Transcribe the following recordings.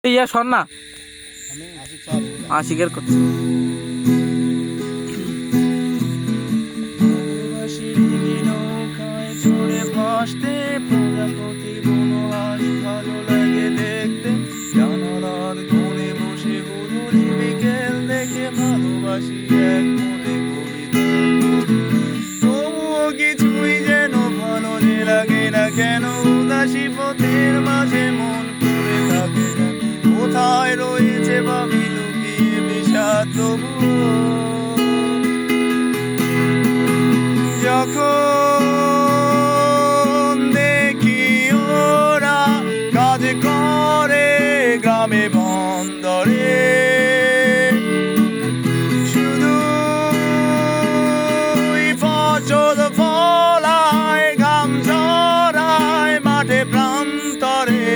ইয়া শোন না, আশিকের করছে। চড়ে ভাসতে প্রজাপতি বনহাস ভালো লাগে দেখতে, জানালার কোণে বসে হুজুরি বিকেল দেখে ভালোবাসি এক মনে কবিতা। তবুও কিছুই যেন ভালো যে লাগে না কেন, উদাসী পথের মাঝে মন পড়ে থাকে না। কোথায় রয়েছে ভাবি লুকিয়ে বিষাদ তবুও, যখন দেখি ওরা কাজ করে গ্রামে বন্দরে, শুধু ফসল ফলায় ঘাম ঝরায় মাঠে প্রান্তরে,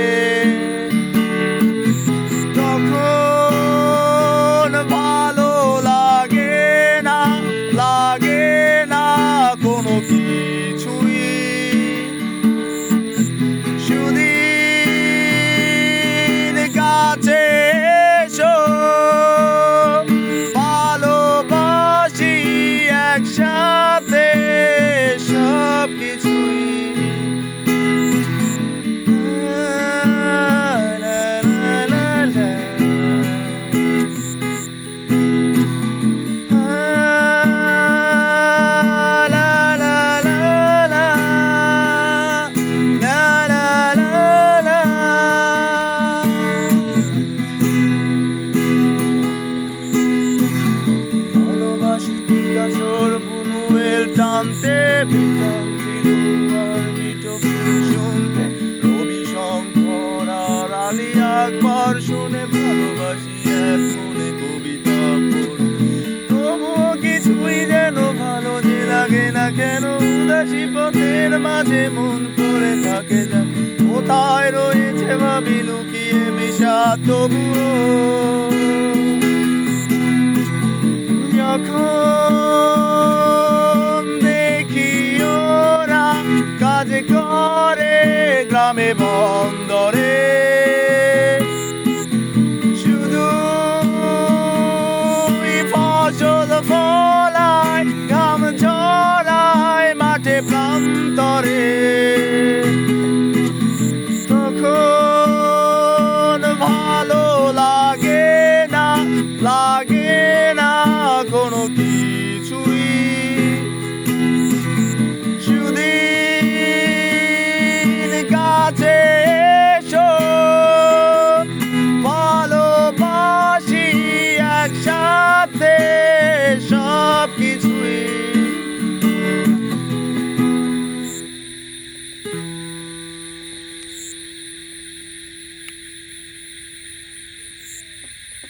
তখন ভালো লাগে না, লাগে না কোনো কিছুই। সুদিন কাছে এসো, ভালোবাসি একসাথে সব কিছুই। টানতে শুনতে রবি শঙ্কর আর আলী আকবর শুনে ভালোবাসি এক মনে কবিতা পড়ে। তবুও কিছুই যেন ভালো যে লাগে না কেন, উদাসী পথের মাঝে মন করে থাকে যা। কোথায় রয়েছে ভাবি লুকিয়ে বিষাদ তবুও, যখন দেখি ওরা কাজ করে গ্রামে বন্দরে, শুধু ফসল ফলায় ঘাম ঝরায় মাঠে প্রান্তরে, তখন ভালো লাগে না, লাগে না কোনো কি।